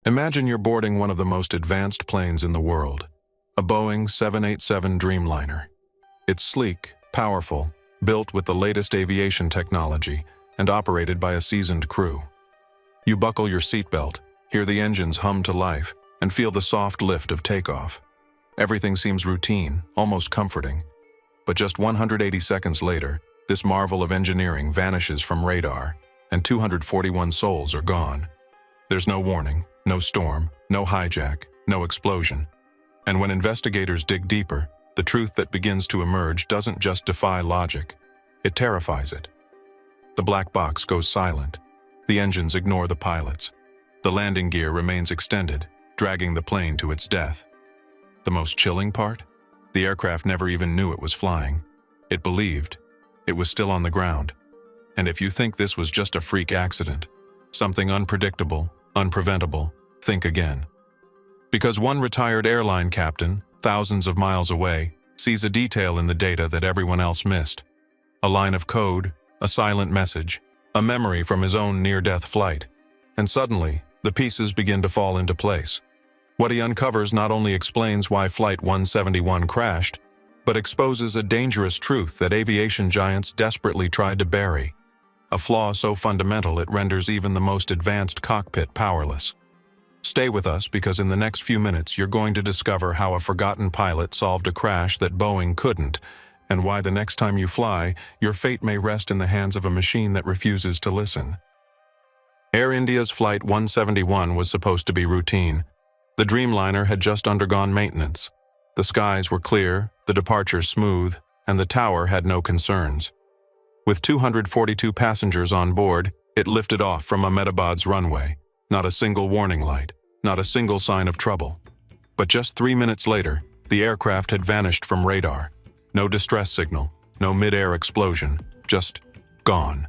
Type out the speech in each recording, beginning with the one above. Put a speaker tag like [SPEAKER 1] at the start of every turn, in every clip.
[SPEAKER 1] Imagine you're boarding one of the most advanced planes in the world, a Boeing 787 Dreamliner. It's sleek, powerful, built with the latest aviation technology, and operated by a seasoned crew. You buckle your seatbelt, hear the engines hum to life, and feel the soft lift of takeoff. Everything seems routine, almost comforting. But just 180 seconds later, this marvel of engineering vanishes from radar, and 241 souls are gone. There's no warning, no storm, no hijack, no explosion. And when investigators dig deeper, the truth that begins to emerge doesn't just defy logic, it terrifies it. The black box goes silent. The engines ignore the pilots. The landing gear remains extended, dragging the plane to its death. The most chilling part? The aircraft never even knew it was flying. It believed it was still on the ground. And if you think this was just a freak accident, something unpredictable, unpreventable, think again. Because one retired airline captain, thousands of miles away, sees a detail in the data that everyone else missed. A line of code, a silent message, a memory from his own near-death flight. And suddenly, the pieces begin to fall into place. What he uncovers not only explains why Flight 171 crashed, but exposes a dangerous truth that aviation giants desperately tried to bury. A flaw so fundamental it renders even the most advanced cockpit powerless. Stay with us because in the next few minutes you're going to discover how a forgotten pilot solved a crash that Boeing couldn't, and why the next time you fly, your fate may rest in the hands of a machine that refuses to listen. Air India's Flight 171 was supposed to be routine. The Dreamliner had just undergone maintenance. The skies were clear, the departure smooth, and the tower had no concerns. With 242 passengers on board, it lifted off from Ahmedabad's runway. Not a single warning light, not a single sign of trouble. But just 3 minutes later, the aircraft had vanished from radar. No distress signal, no mid-air explosion, just gone.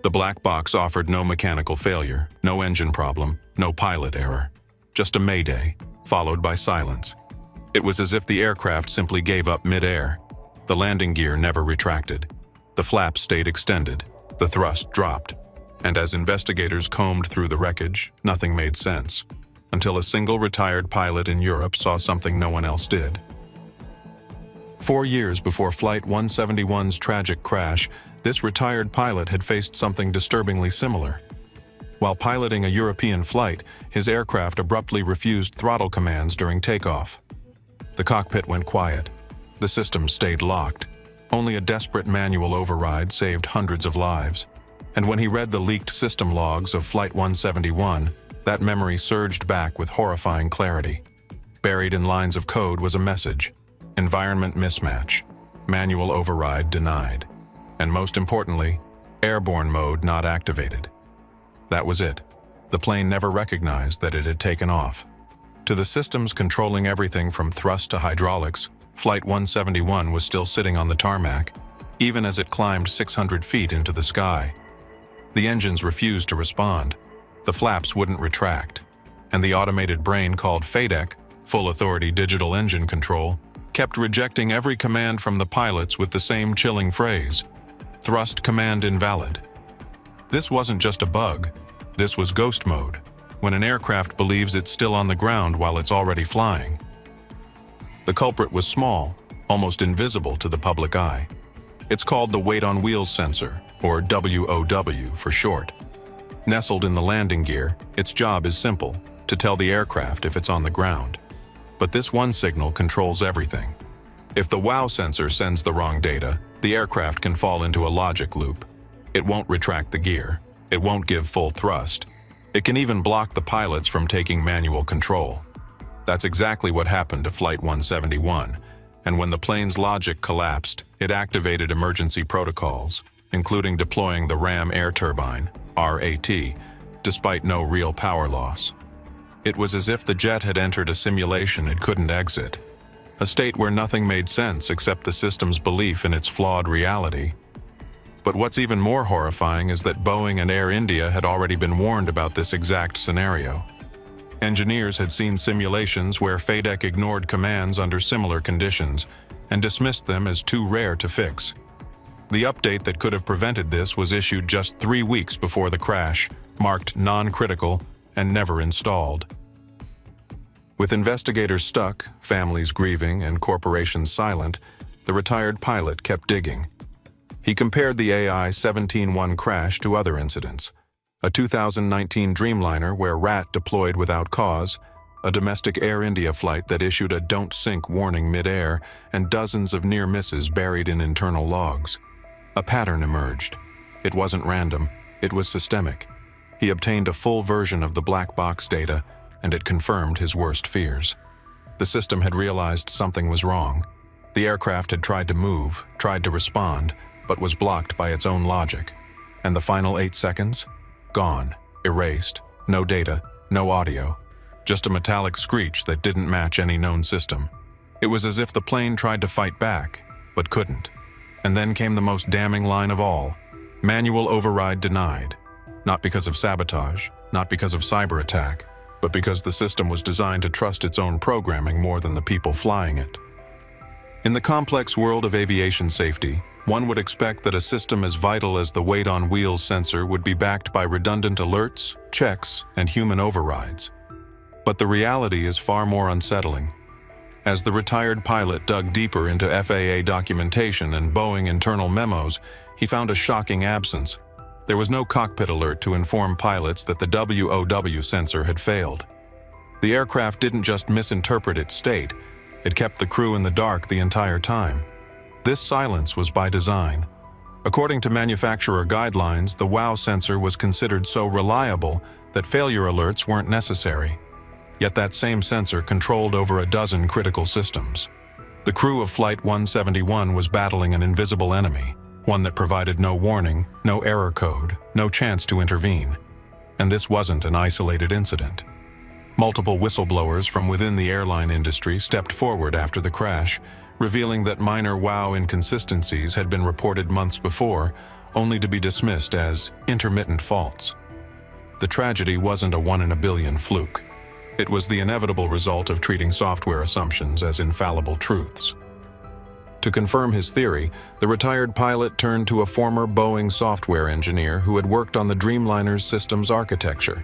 [SPEAKER 1] The black box offered no mechanical failure, no engine problem, no pilot error. Just a mayday, followed by silence. It was as if the aircraft simply gave up mid-air. The landing gear never retracted. The flaps stayed extended, the thrust dropped, and as investigators combed through the wreckage, nothing made sense, until a single retired pilot in Europe saw something no one else did. 4 years before Flight 171's tragic crash, this retired pilot had faced something disturbingly similar. While piloting a European flight, his aircraft abruptly refused throttle commands during takeoff. The cockpit went quiet. The system stayed locked. Only a desperate manual override saved hundreds of lives. And when he read the leaked system logs of Flight 171, that memory surged back with horrifying clarity. Buried in lines of code was a message: environment mismatch, manual override denied, and most importantly, airborne mode not activated. That was it. The plane never recognized that it had taken off. To the systems controlling everything from thrust to hydraulics, Flight 171 was still sitting on the tarmac, even as it climbed 600 feet into the sky. The engines refused to respond, the flaps wouldn't retract, and the automated brain called FADEC, Full Authority Digital Engine Control, kept rejecting every command from the pilots with the same chilling phrase: thrust command invalid. This wasn't just a bug, this was ghost mode, when an aircraft believes it's still on the ground while it's already flying. The culprit was small, almost invisible to the public eye. It's called the weight on wheels sensor, or WOW for short. Nestled in the landing gear, its job is simple: to tell the aircraft if it's on the ground. But this one signal controls everything. If the WOW sensor sends the wrong data, the aircraft can fall into a logic loop. It won't retract the gear. It won't give full thrust. It can even block the pilots from taking manual control. That's exactly what happened to Flight 171, and when the plane's logic collapsed, it activated emergency protocols, including deploying the ram air turbine, RAT, despite no real power loss. It was as if the jet had entered a simulation it couldn't exit, a state where nothing made sense except the system's belief in its flawed reality. But what's even more horrifying is that Boeing and Air India had already been warned about this exact scenario. Engineers had seen simulations where FADEC ignored commands under similar conditions and dismissed them as too rare to fix. The update that could have prevented this was issued just 3 weeks before the crash, marked non-critical and never installed. With investigators stuck, families grieving, and corporations silent, the retired pilot kept digging. He compared the AI-17-1 crash to other incidents: a 2019 Dreamliner where rat deployed without cause, a domestic Air India flight that issued a "don't sink" warning mid-air, and dozens of near misses buried in internal logs. A pattern emerged. It wasn't random, it was systemic. He obtained a full version of the black box data, and it confirmed his worst fears. The system had realized something was wrong. The aircraft had tried to move, tried to respond, but was blocked by its own logic. And the final 8 seconds? Gone, erased, no data, no audio, just a metallic screech that didn't match any known system. It was as if the plane tried to fight back, but couldn't. And then came the most damning line of all: manual override denied. Not because of sabotage, not because of cyber attack, but because the system was designed to trust its own programming more than the people flying it. In the complex world of aviation safety, one would expect that a system as vital as the weight-on-wheels sensor would be backed by redundant alerts, checks, and human overrides. But the reality is far more unsettling. As the retired pilot dug deeper into FAA documentation and Boeing internal memos, he found a shocking absence. There was no cockpit alert to inform pilots that the WOW sensor had failed. The aircraft didn't just misinterpret its state, it kept the crew in the dark the entire time. This silence was by design. According to manufacturer guidelines, the WOW sensor was considered so reliable that failure alerts weren't necessary. Yet that same sensor controlled over a dozen critical systems. The crew of Flight 171 was battling an invisible enemy, one that provided no warning, no error code, no chance to intervene. And this wasn't an isolated incident. Multiple whistleblowers from within the airline industry stepped forward after the crash, revealing that minor WOW inconsistencies had been reported months before, only to be dismissed as intermittent faults. The tragedy wasn't a one-in-a-billion fluke. It was the inevitable result of treating software assumptions as infallible truths. To confirm his theory, the retired pilot turned to a former Boeing software engineer who had worked on the Dreamliner's systems architecture.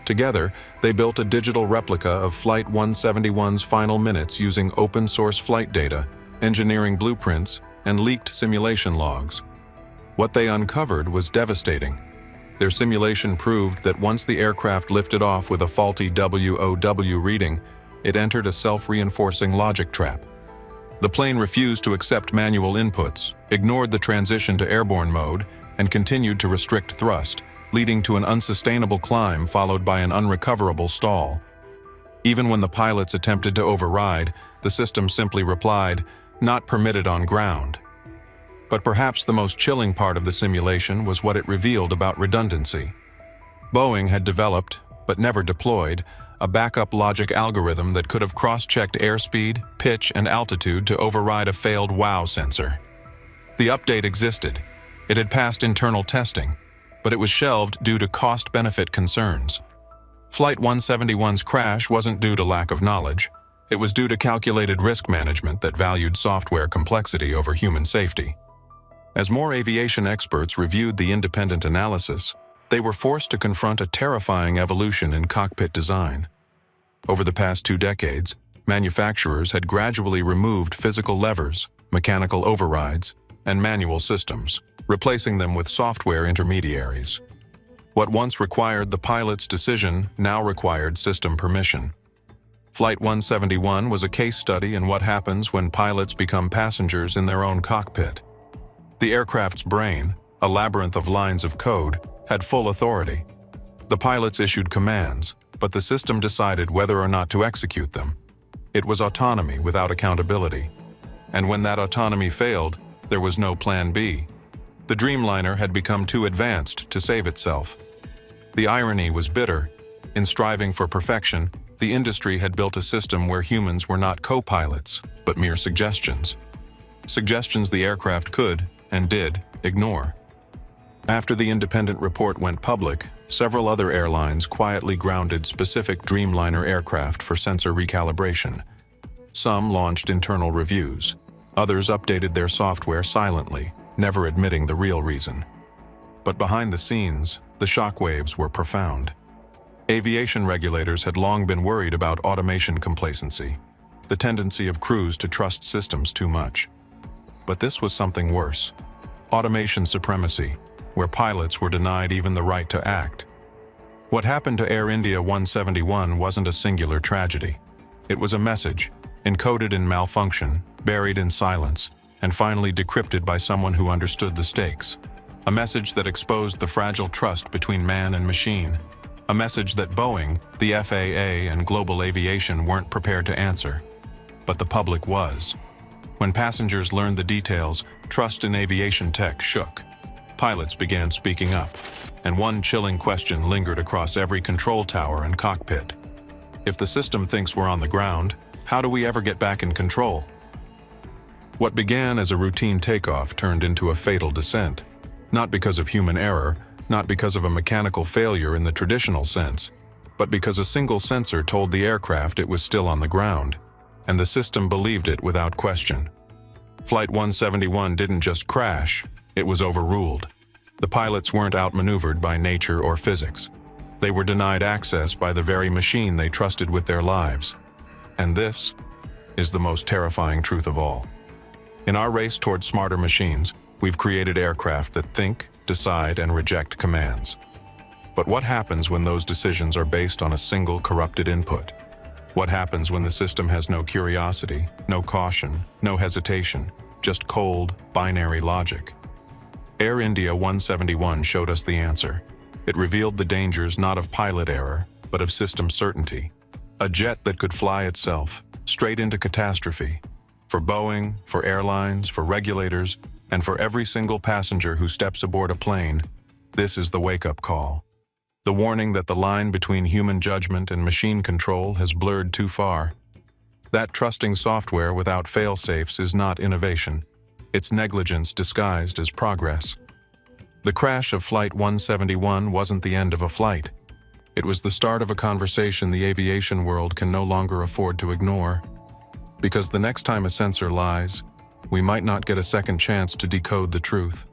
[SPEAKER 1] Together, they built a digital replica of Flight 171's final minutes using open-source flight data, engineering blueprints, and leaked simulation logs. What they uncovered was devastating. Their simulation proved that once the aircraft lifted off with a faulty WOW reading, it entered a self-reinforcing logic trap. The plane refused to accept manual inputs, ignored the transition to airborne mode, and continued to restrict thrust, leading to an unsustainable climb followed by an unrecoverable stall. Even when the pilots attempted to override, the system simply replied, "Not permitted on ground." But perhaps the most chilling part of the simulation was what it revealed about redundancy. Boeing had developed, but never deployed, a backup logic algorithm that could have cross-checked airspeed, pitch, and altitude to override a failed WOW sensor. The update existed. It had passed internal testing, but it was shelved due to cost-benefit concerns. Flight 171's crash wasn't due to lack of knowledge. It was due to calculated risk management that valued software complexity over human safety. As more aviation experts reviewed the independent analysis, they were forced to confront a terrifying evolution in cockpit design. Over the past 2 decades, manufacturers had gradually removed physical levers, mechanical overrides, and manual systems, replacing them with software intermediaries. What once required the pilot's decision now required system permission. Flight 171 was a case study in what happens when pilots become passengers in their own cockpit. The aircraft's brain, a labyrinth of lines of code, had full authority. The pilots issued commands, but the system decided whether or not to execute them. It was autonomy without accountability. And when that autonomy failed, there was no plan B. The Dreamliner had become too advanced to save itself. The irony was bitter. In striving for perfection, the industry had built a system where humans were not co-pilots, but mere suggestions. Suggestions the aircraft could, and did, ignore. After the independent report went public, several other airlines quietly grounded specific Dreamliner aircraft for sensor recalibration. Some launched internal reviews. Others updated their software silently, never admitting the real reason. But behind the scenes, the shockwaves were profound. Aviation regulators had long been worried about automation complacency, the tendency of crews to trust systems too much. But this was something worse. Automation supremacy, where pilots were denied even the right to act. What happened to Air India 171 wasn't a singular tragedy. It was a message, encoded in malfunction, buried in silence, and finally decrypted by someone who understood the stakes. A message that exposed the fragile trust between man and machine. A message that Boeing, the FAA, and global aviation weren't prepared to answer. But the public was. When passengers learned the details, trust in aviation tech shook. Pilots began speaking up, and one chilling question lingered across every control tower and cockpit. If the system thinks we're on the ground, how do we ever get back in control? What began as a routine takeoff turned into a fatal descent. Not because of human error, not because of a mechanical failure in the traditional sense, but because a single sensor told the aircraft it was still on the ground, and the system believed it without question. Flight 171 didn't just crash, it was overruled. The pilots weren't outmaneuvered by nature or physics. They were denied access by the very machine they trusted with their lives. And this is the most terrifying truth of all. In our race toward smarter machines, we've created aircraft that think, decide, and reject commands. But what happens when those decisions are based on a single corrupted input? What happens when the system has no curiosity, no caution, no hesitation, just cold, binary logic? Air India 171 showed us the answer. It revealed the dangers not of pilot error, but of system certainty. A jet that could fly itself, straight into catastrophe. For Boeing, for airlines, for regulators, and for every single passenger who steps aboard a plane, this is the wake-up call. The warning that the line between human judgment and machine control has blurred too far. That trusting software without fail-safes is not innovation. It's negligence disguised as progress. The crash of Flight 171 wasn't the end of a flight. It was the start of a conversation the aviation world can no longer afford to ignore. Because the next time a sensor lies, we might not get a second chance to decode the truth.